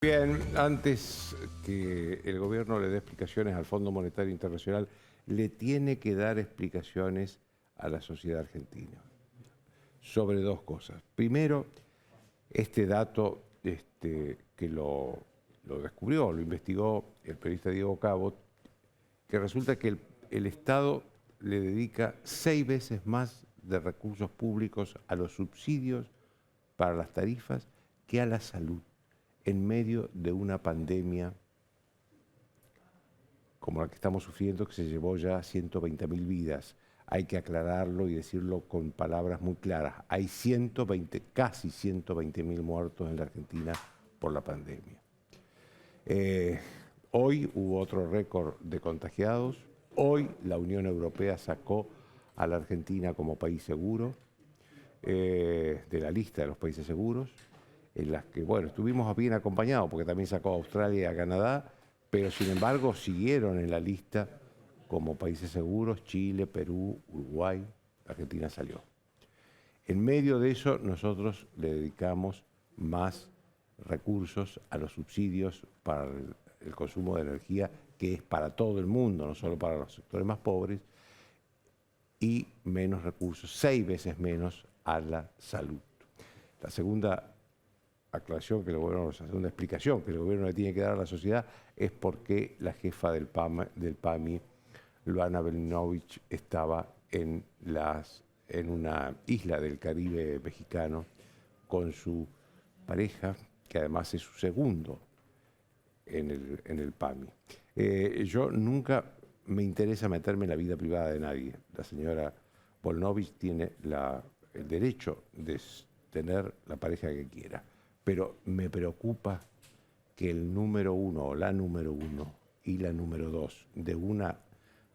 Bien, antes que el gobierno le dé explicaciones al Fondo Monetario Internacional, le tiene que dar explicaciones a la sociedad argentina sobre dos cosas. Primero, este dato que lo descubrió, lo investigó el periodista Diego Cabot, que resulta que el Estado le dedica 6 veces más de recursos públicos a los subsidios para las tarifas que a la salud, en medio de una pandemia como la que estamos sufriendo, que se llevó ya 120.000 vidas. Hay que aclararlo y decirlo con palabras muy claras. Hay casi 120.000 muertos en la Argentina por la pandemia. Hoy hubo otro récord de contagiados. Hoy la Unión Europea sacó a la Argentina como país seguro, de la lista de los países seguros, en las que, bueno, estuvimos bien acompañados, porque también sacó a Australia y a Canadá, pero sin embargo siguieron en la lista como países seguros Chile, Perú, Uruguay. Argentina salió. En medio de eso nosotros le dedicamos más recursos a los subsidios para el consumo de energía, que es para todo el mundo, no solo para los sectores más pobres, y menos recursos, 6 veces menos a la salud. La segunda aclaración que el gobierno, la segunda explicación que el gobierno le tiene que dar a la sociedad es por qué la jefa del PAMI, Luana Belinovich, estaba en una isla del Caribe mexicano con su pareja, que además es su segundo en el PAMI. Yo nunca me interesa meterme en la vida privada de nadie. La señora Bolinovich tiene el derecho de tener la pareja que quiera, pero me preocupa que el número uno o la número uno y la número dos de un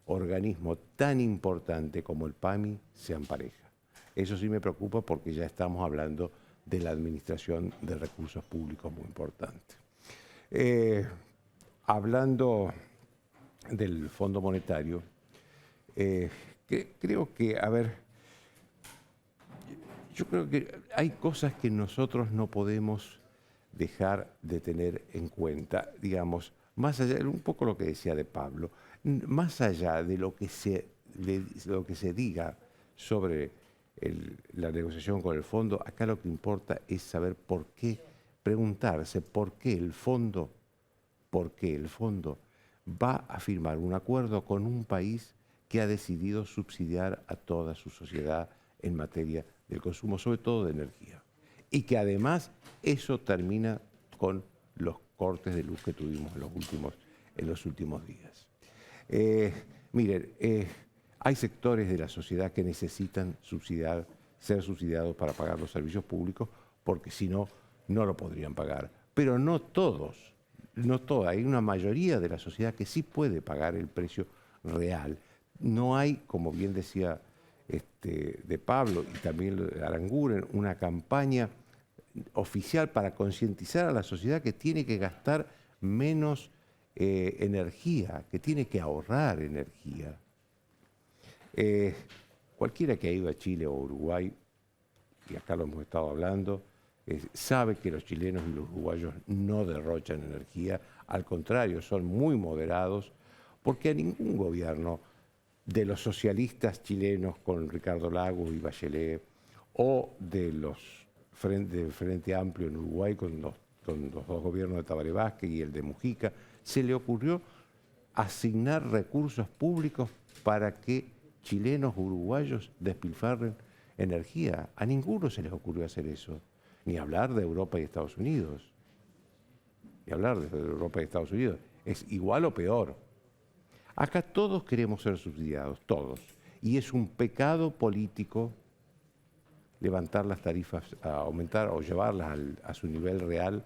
organismo tan importante como el PAMI sean pareja. Eso sí me preocupa, porque ya estamos hablando de la administración de recursos públicos muy importante. Hablando del Fondo Monetario, creo que, yo creo que hay cosas que nosotros no podemos dejar de tener en cuenta, digamos, más allá, un poco lo que decía de Pablo, más allá de lo que se diga sobre la negociación con el fondo. Acá lo que importa es saber por qué, preguntarse por qué el fondo va a firmar un acuerdo con un país que ha decidido subsidiar a toda su sociedad en materia del consumo, sobre todo de energía. Y que además eso termina con los cortes de luz que tuvimos en los últimos días. Miren, hay sectores de la sociedad que necesitan ser subsidiados para pagar los servicios públicos, porque si no, no lo podrían pagar. Pero no todos, no toda. Hay una mayoría de la sociedad que sí puede pagar el precio real. No hay, como bien decía de Pablo y también de Aranguren, una campaña oficial para concientizar a la sociedad que tiene que gastar menos energía, que tiene que ahorrar energía. Cualquiera que ha ido a Chile o Uruguay, y acá lo hemos estado hablando, sabe que los chilenos y los uruguayos no derrochan energía, al contrario, son muy moderados, porque a ningún gobierno de los socialistas chilenos con Ricardo Lagos y Bachelet, o del Frente Amplio en Uruguay con los dos gobiernos de Tabaré Vázquez y el de Mujica, se le ocurrió asignar recursos públicos para que chilenos uruguayos despilfarren energía. A ninguno se les ocurrió hacer eso. Ni hablar de Europa y Estados Unidos. Ni hablar de Europa y Estados Unidos. Es igual o peor. Acá todos queremos ser subsidiados, todos. Y es un pecado político levantar las tarifas, a aumentar o llevarlas a su nivel real,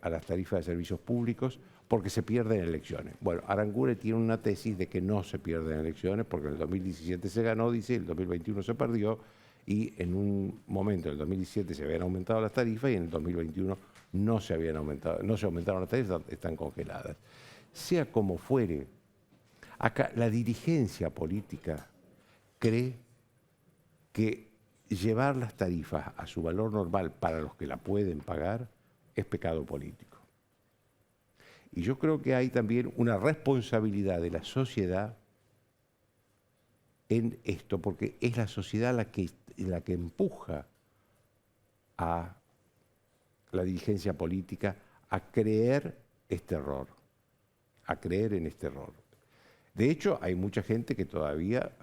a las tarifas de servicios públicos, porque se pierden elecciones. Bueno, Aranguren tiene una tesis de que no se pierden elecciones, porque en el 2017 se ganó, dice, en el 2021 se perdió, y en un momento, en el 2017, se habían aumentado las tarifas y en el 2021 no se aumentaron las tarifas, están congeladas. Sea como fuere, acá la dirigencia política cree que llevar las tarifas a su valor normal para los que la pueden pagar es pecado político. Y yo creo que hay también una responsabilidad de la sociedad en esto, porque es la sociedad la que empuja a la dirigencia política a creer este error, a creer en este error. De hecho, hay mucha gente que todavía,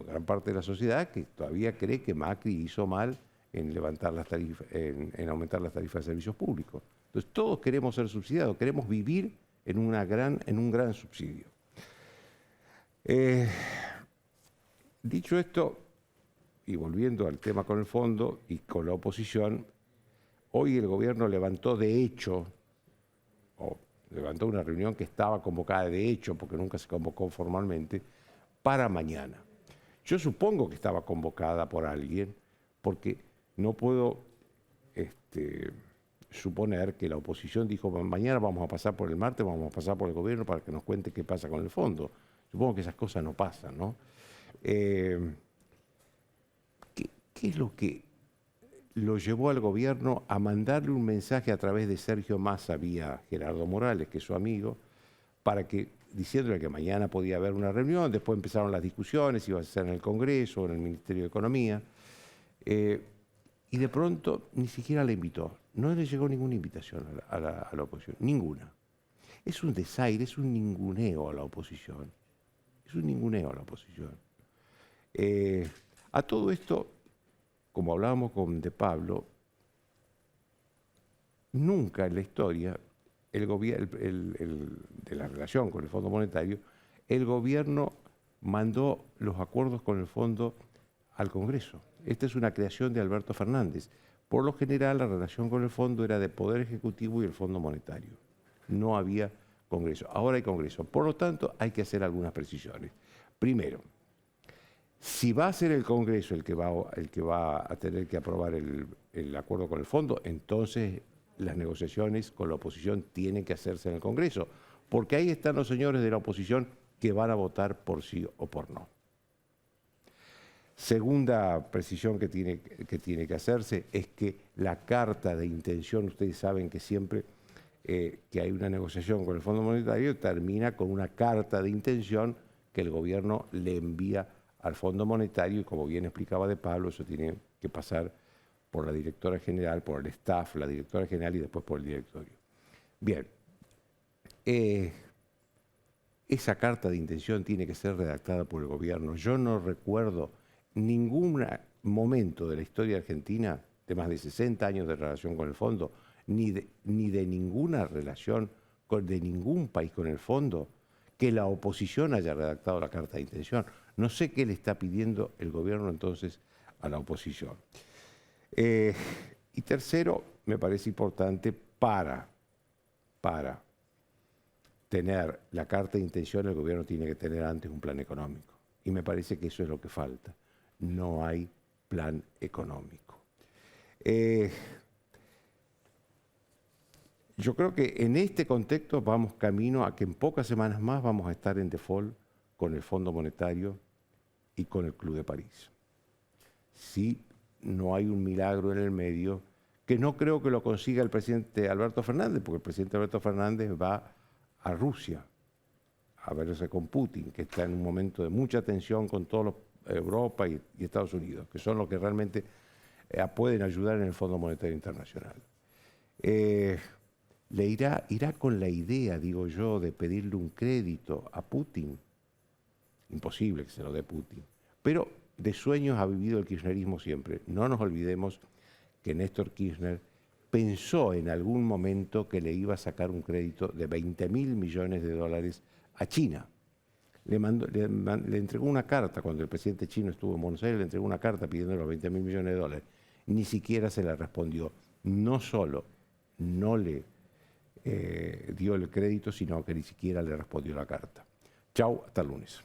gran parte de la sociedad, que todavía cree que Macri hizo mal en levantar las tarifas, en aumentar las tarifas de servicios públicos. Entonces, todos queremos ser subsidiados, queremos vivir en un gran subsidio. Dicho esto, y volviendo al tema con el fondo y con la oposición, hoy el gobierno levantó de hecho, o levantó una reunión que estaba convocada de hecho, porque nunca se convocó formalmente, para mañana. Yo supongo que estaba convocada por alguien, porque no puedo suponer que la oposición dijo, mañana vamos a pasar por el martes, vamos a pasar por el gobierno para que nos cuente qué pasa con el fondo. Supongo que esas cosas no pasan, ¿no? ¿Qué es lo que lo llevó al gobierno a mandarle un mensaje a través de Sergio Massa vía Gerardo Morales, que es su amigo, para que, diciéndole que mañana podía haber una reunión, después empezaron las discusiones, iba a ser en el Congreso o en el Ministerio de Economía, y de pronto ni siquiera le invitó. No le llegó ninguna invitación a la oposición, ninguna. Es un desaire, es un ninguneo a la oposición. Es un ninguneo a la oposición. A todo esto, como hablábamos con De Pablo, nunca en la historia de la relación con el Fondo Monetario, el gobierno mandó los acuerdos con el fondo al Congreso. Esta es una creación de Alberto Fernández. Por lo general, la relación con el fondo era de Poder Ejecutivo y el Fondo Monetario. No había Congreso. Ahora hay Congreso. Por lo tanto, hay que hacer algunas precisiones. Primero, si va a ser el Congreso el que va a tener que aprobar el acuerdo con el fondo, entonces las negociaciones con la oposición tienen que hacerse en el Congreso, porque ahí están los señores de la oposición que van a votar por sí o por no. Segunda precisión que tiene que hacerse es que la carta de intención, ustedes saben que siempre que hay una negociación con el Fondo Monetario, termina con una carta de intención que el gobierno le envía al Fondo Monetario, y como bien explicaba De Pablo, eso tiene que pasar por la directora general, por el staff, la directora general y después por el directorio. Bien, esa carta de intención tiene que ser redactada por el gobierno. Yo no recuerdo ningún momento de la historia argentina, de más de 60 años de relación con el fondo, ni de ninguna relación de ningún país con el fondo, que la oposición haya redactado la carta de intención. No sé qué le está pidiendo el gobierno entonces a la oposición. Y tercero, me parece importante para tener la carta de intención, el gobierno tiene que tener antes un plan económico. Y me parece que eso es lo que falta. No hay plan económico. Yo creo que en este contexto vamos camino a que en pocas semanas más vamos a estar en default con el Fondo Monetario y con el Club de París. Si no hay un milagro en el medio, que no creo que lo consiga el presidente Alberto Fernández, porque el presidente Alberto Fernández va a Rusia a verse con Putin, que está en un momento de mucha tensión con toda Europa y Estados Unidos, que son los que realmente pueden ayudar en el Fondo Monetario Internacional. Irá con la idea, digo yo, de pedirle un crédito a Putin. Imposible que se lo dé Putin. Pero de sueños ha vivido el kirchnerismo siempre. No nos olvidemos que Néstor Kirchner pensó en algún momento que le iba a sacar un crédito de 20.000 millones de dólares a China. Le entregó una carta, cuando el presidente chino estuvo en Buenos Aires, le entregó una carta pidiendo los 20.000 millones de dólares. Ni siquiera se le respondió. No solo no le dio el crédito, sino que ni siquiera le respondió la carta. Chau, hasta el lunes.